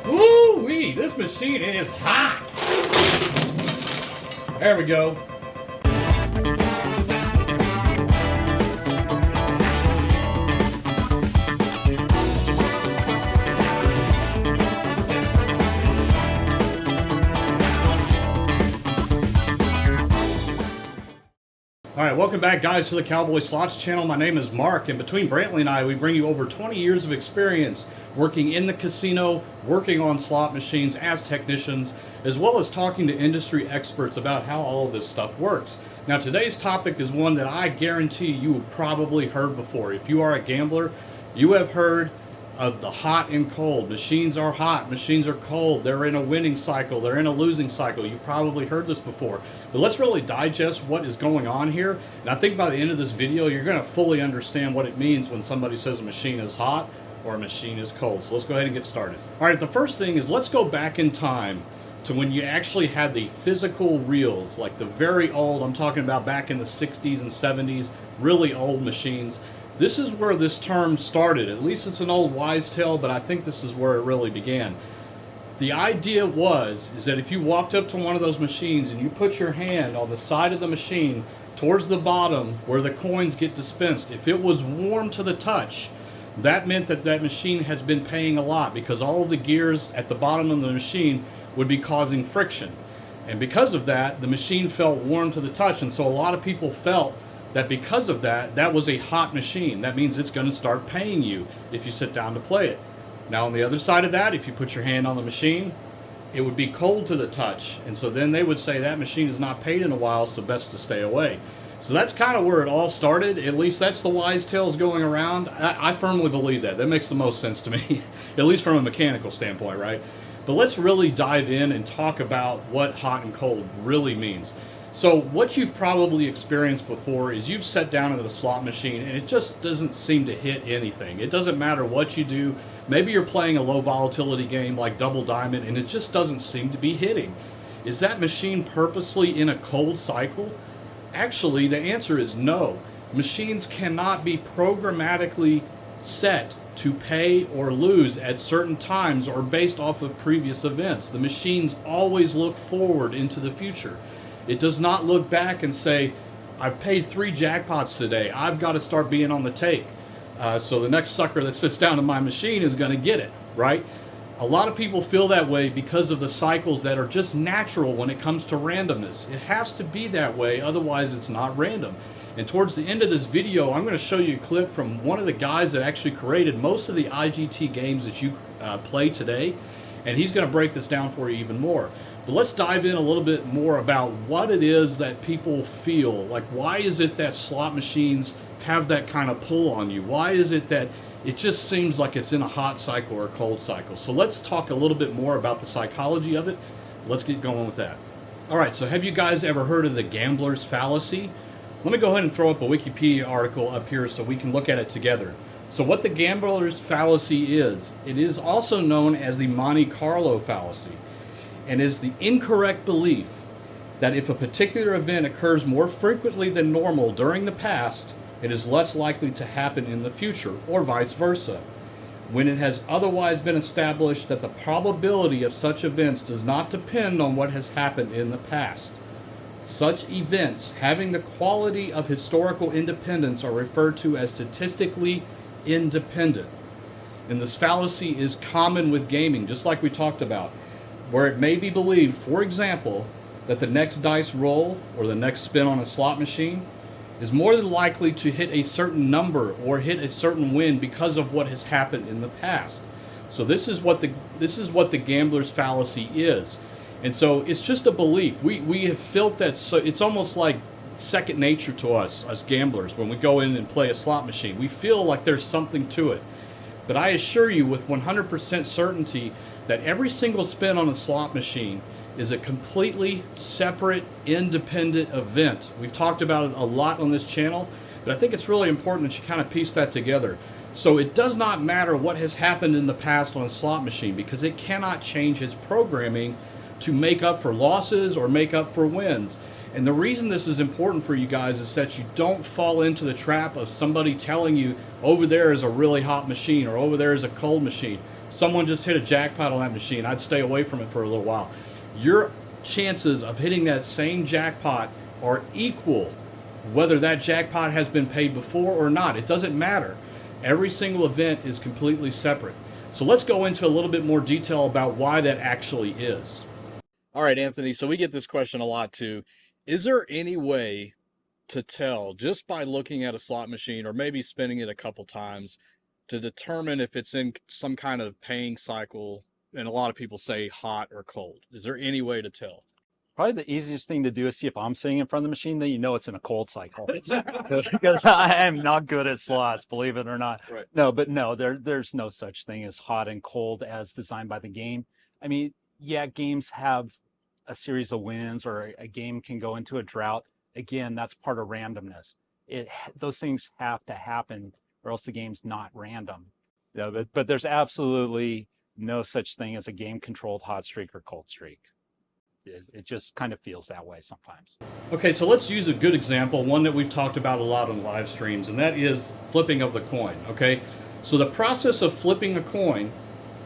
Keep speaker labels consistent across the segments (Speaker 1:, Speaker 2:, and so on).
Speaker 1: Woo-wee, this machine is hot. There we go. All right, welcome back, guys, to the Cowboy Slots channel. My name is Mark, and between Brantley and I, we bring you over 20 years of experience working in the casino, working on slot machines as technicians, as well as talking to industry experts about how all of this stuff works. Now, today's topic is one that I guarantee you have probably heard before. If you are a gambler, you have heard of the hot and cold. Machines are hot, machines are cold. They're in a winning cycle, they're in a losing cycle. You've probably heard this before. But let's really digest what is going on here. And I think by the end of this video, you're going to fully understand what it means when somebody says a machine is hot or a machine is cold. So let's go ahead and get started. All right, the first thing is let's go back in time to when you actually had the physical reels, like the very old, I'm talking about back in the 60s and 70s, really old machines. This is where this term started. At least it's an old wise tale, but I think this is where it really began. The idea is that if you walked up to one of those machines and you put your hand on the side of the machine towards the bottom where the coins get dispensed, if it was warm to the touch, that meant that that machine has been paying a lot, because all of the gears at the bottom of the machine would be causing friction. And because of that, the machine felt warm to the touch, and so a lot of people felt that because of that, that was a hot machine. That means it's going to start paying you if you sit down to play it. Now on the other side of that, if you put your hand on the machine, it would be cold to the touch. And so then they would say that machine is not paid in a while, so best to stay away. So that's kind of where it all started. At least that's the wise tales going around. I firmly believe that. That makes the most sense to me, at least from a mechanical standpoint, right? But let's really dive in and talk about what hot and cold really means. So what you've probably experienced before is you've sat down at a slot machine and it just doesn't seem to hit anything. It doesn't matter what you do. Maybe you're playing a low volatility game like Double Diamond and it just doesn't seem to be hitting. Is that machine purposely in a cold cycle? Actually, the answer is no. Machines cannot be programmatically set to pay or lose at certain times or based off of previous events. The machines always look forward into the future. It does not look back and say, I've paid 3 jackpots today, I've got to start being on the take. So the next sucker that sits down in my machine is going to get it, right? A lot of people feel that way because of the cycles that are just natural when it comes to randomness. It has to be that way, otherwise it's not random. And towards the end of this video, I'm going to show you a clip from one of the guys that actually created most of the IGT games that you play today. And he's going to break this down for you even more. But let's dive in a little bit more about what it is that people feel. Like, why is it that slot machines have that kind of pull on you? Why is it that it just seems like it's in a hot cycle or a cold cycle? So let's talk a little bit more about the psychology of it. Let's get going with that. All right, so have you guys ever heard of the gambler's fallacy? Let me go ahead and throw up a Wikipedia article up here so we can look at it together. So what the gambler's fallacy is, it is also known as the Monte Carlo fallacy, and is the incorrect belief that if a particular event occurs more frequently than normal during the past, it is less likely to happen in the future, or vice versa, when it has otherwise been established that the probability of such events does not depend on what has happened in the past. Such events having the quality of historical independence are referred to as statistically independent. And this fallacy is common with gaming, just like we talked about, where it may be believed, for example, that the next dice roll or the next spin on a slot machine is more than likely to hit a certain number or hit a certain win because of what has happened in the past. So this is what the gambler's fallacy is. And so it's just a belief. We have felt that, so it's almost like second nature to us gamblers. When we go in and play a slot machine, we feel like there's something to it. But I assure you with 100% certainty that every single spin on a slot machine is a completely separate, independent event. We've talked about it a lot on this channel, but I think it's really important that you kind of piece that together. So it does not matter what has happened in the past on a slot machine, because it cannot change its programming to make up for losses or make up for wins. And the reason this is important for you guys is that you don't fall into the trap of somebody telling you over there is a really hot machine or over there is a cold machine. someone just hit a jackpot on that machine, I'd stay away from it for a little while. Your chances of hitting that same jackpot are equal whether that jackpot has been paid before or not. It doesn't matter. Every single event is completely separate. So let's go into a little bit more detail about why that actually is. All right, Anthony, so we get this question a lot too. Is there any way to tell just by looking at a slot machine or maybe spinning it a couple times to determine if it's in some kind of paying cycle? And a lot of people say hot or cold. Is there any way to tell?
Speaker 2: Probably the easiest thing to do is see if I'm sitting in front of the machine, then you know it's in a cold cycle. Because I am not good at slots, believe it or not.
Speaker 1: Right.
Speaker 2: No, there's no such thing as hot and cold as designed by the game. I mean, yeah, games have a series of wins, or a game can go into a drought. Again, that's part of randomness. Those things have to happen, or else the game's not random. Yeah, but there's absolutely no such thing as a game-controlled hot streak or cold streak. It just kind of feels that way sometimes.
Speaker 1: Okay, so let's use a good example, one that we've talked about a lot on live streams, and that is flipping of the coin, okay? So the process of flipping a coin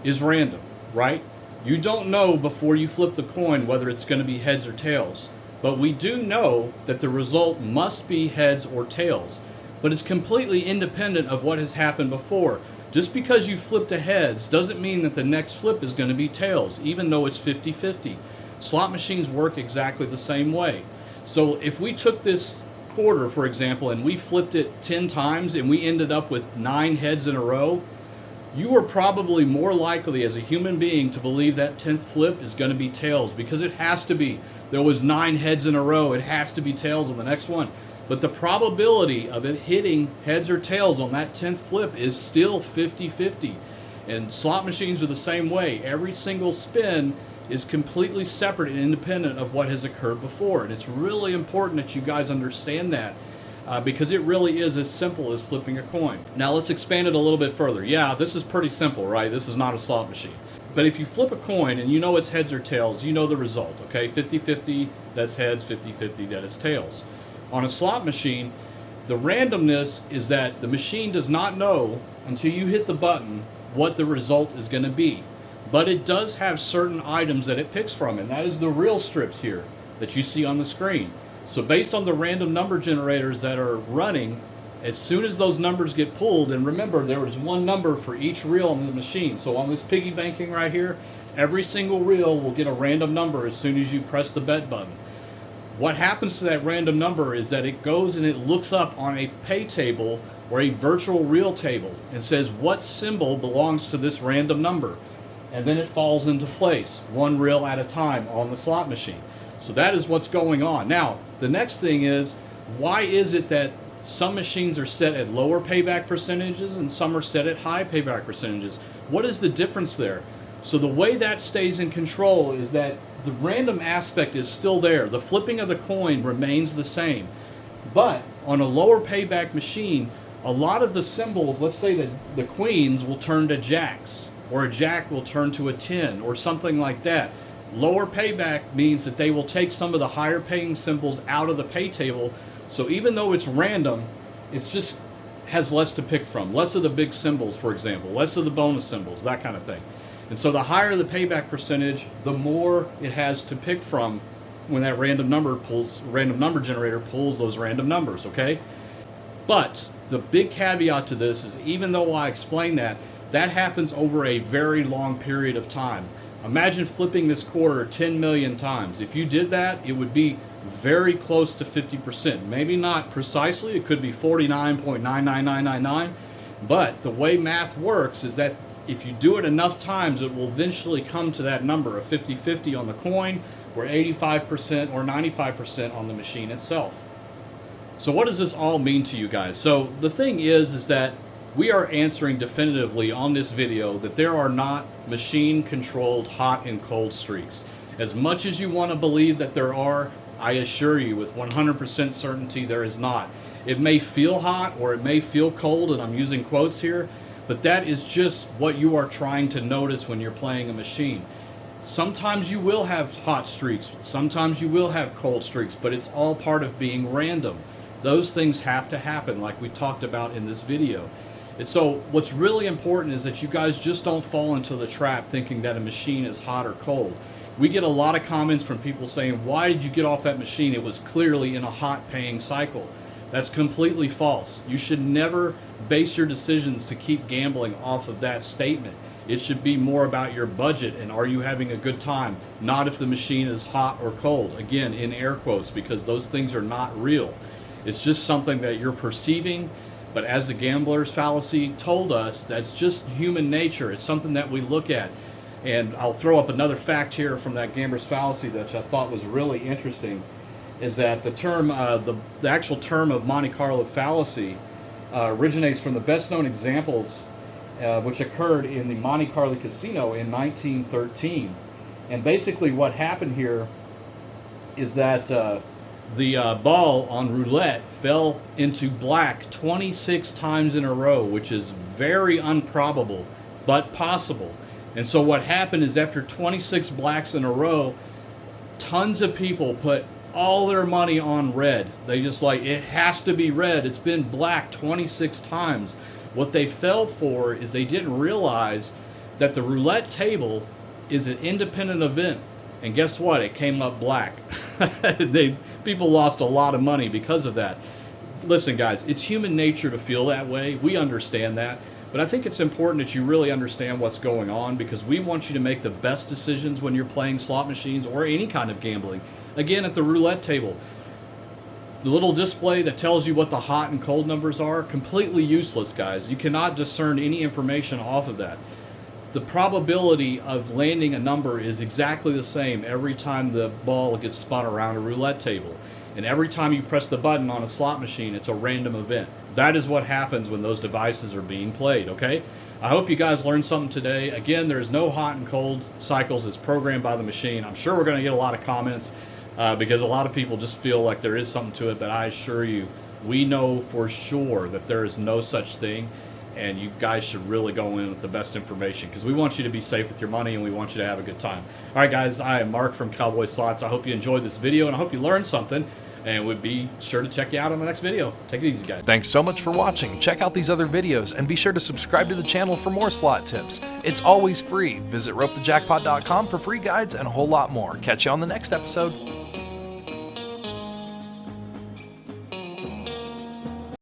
Speaker 1: is random, right? You don't know before you flip the coin whether it's going to be heads or tails, but we do know that the result must be heads or tails, but it's completely independent of what has happened before. Just because you flipped a heads doesn't mean that the next flip is going to be tails, even though it's 50-50. Slot machines work exactly the same way. So if we took this quarter, for example, and we flipped it 10 times and we ended up with 9 heads in a row, you are probably more likely as a human being to believe that 10th flip is going to be tails, because it has to be. There was 9 heads in a row. It has to be tails on the next one. But the probability of it hitting heads or tails on that 10th flip is still 50-50. And slot machines are the same way. Every single spin is completely separate and independent of what has occurred before. And it's really important that you guys understand that, because it really is as simple as flipping a coin. Now let's expand it a little bit further. Yeah, this is pretty simple, right? This is not a slot machine. But if you flip a coin and you know it's heads or tails, you know the result, okay? 50-50, that's heads, 50-50, that is tails. On a slot machine, the randomness is that the machine does not know until you hit the button what the result is going to be. But it does have certain items that it picks from, and that is the real strips here that you see on the screen. So based on the random number generators that are running, as soon as those numbers get pulled, and remember there is one number for each reel on the machine. So on this piggy banking right here, every single reel will get a random number as soon as you press the bet button. What happens to that random number is that it goes and it looks up on a pay table or a virtual reel table and says what symbol belongs to this random number. And then it falls into place, one reel at a time on the slot machine. So that is what's going on. Now, the next thing is, why is it that some machines are set at lower payback percentages and some are set at high payback percentages? What is the difference there? So the way that stays in control is that the random aspect is still there. The flipping of the coin remains the same. But on a lower payback machine, a lot of the symbols, let's say that the queens will turn to jacks, or a jack will turn to a 10, or something like that. Lower payback means that they will take some of the higher paying symbols out of the pay table. So even though it's random, it just has less to pick from. Less of the big symbols, for example, less of the bonus symbols, that kind of thing. And so the higher the payback percentage, the more it has to pick from when that random number generator pulls those random numbers, okay? But the big caveat to this is, even though I explained that happens over a very long period of time. Imagine flipping this quarter 10 million times. If you did that, it would be very close to 50%. Maybe not precisely, it could be 49.99999, but the way math works is that if you do it enough times, it will eventually come to that number of 50-50 on the coin, or 85% or 95% on the machine itself. So what does this all mean to you guys? So the thing is that we are answering definitively on this video that there are not machine-controlled hot and cold streaks. As much as you want to believe that there are, I assure you with 100% certainty there is not. It may feel hot or it may feel cold, and I'm using quotes here, but that is just what you are trying to notice when you're playing a machine. Sometimes you will have hot streaks, sometimes you will have cold streaks, but it's all part of being random. Those things have to happen, like we talked about in this video. And so what's really important is that you guys just don't fall into the trap thinking that a machine is hot or cold. We get a lot of comments from people saying, why did you get off that machine? It was clearly in a hot paying cycle. That's completely false. You should never base your decisions to keep gambling off of that statement. It should be more about your budget and are you having a good time, not if the machine is hot or cold. Again, in air quotes, because those things are not real. It's just something that you're perceiving. But as the gambler's fallacy told us, that's just human nature. It's something that we look at. And I'll throw up another fact here from that gambler's fallacy that I thought was really interesting, is that the term, the actual term of Monte Carlo fallacy originates from the best known examples which occurred in the Monte Carlo casino in 1913. And basically what happened here is that the ball on roulette fell into black 26 times in a row, which is very improbable, but possible. And so what happened is after 26 blacks in a row, tons of people put all their money on red. They just like, it has to be red. It's been black 26 times. What they fell for is they didn't realize that the roulette table is an independent event. And guess what? It came up black. People lost a lot of money because of that. Listen, guys, it's human nature to feel that way. We understand that. But I think it's important that you really understand what's going on, because we want you to make the best decisions when you're playing slot machines or any kind of gambling. Again, at the roulette table, the little display that tells you what the hot and cold numbers are, completely useless, guys. You cannot discern any information off of that. The probability of landing a number is exactly the same every time the ball gets spun around a roulette table. And every time you press the button on a slot machine, it's a random event. That is what happens when those devices are being played, okay? I hope you guys learned something today. Again, there's no hot and cold cycles. It's programmed by the machine. I'm sure we're going to get a lot of comments because a lot of people just feel like there is something to it, but I assure you, we know for sure that there is no such thing, and you guys should really go in with the best information because we want you to be safe with your money and we want you to have a good time. All right, guys, I am Mark from Cowboy Slots. I hope you enjoyed this video, and I hope you learned something. And we'd be sure to check you out on the next video. Take it easy, guys.
Speaker 3: Thanks so much for watching. Check out these other videos and be sure to subscribe to the channel for more slot tips. It's always free. Visit ropethejackpot.com for free guides and a whole lot more. Catch you on the next episode.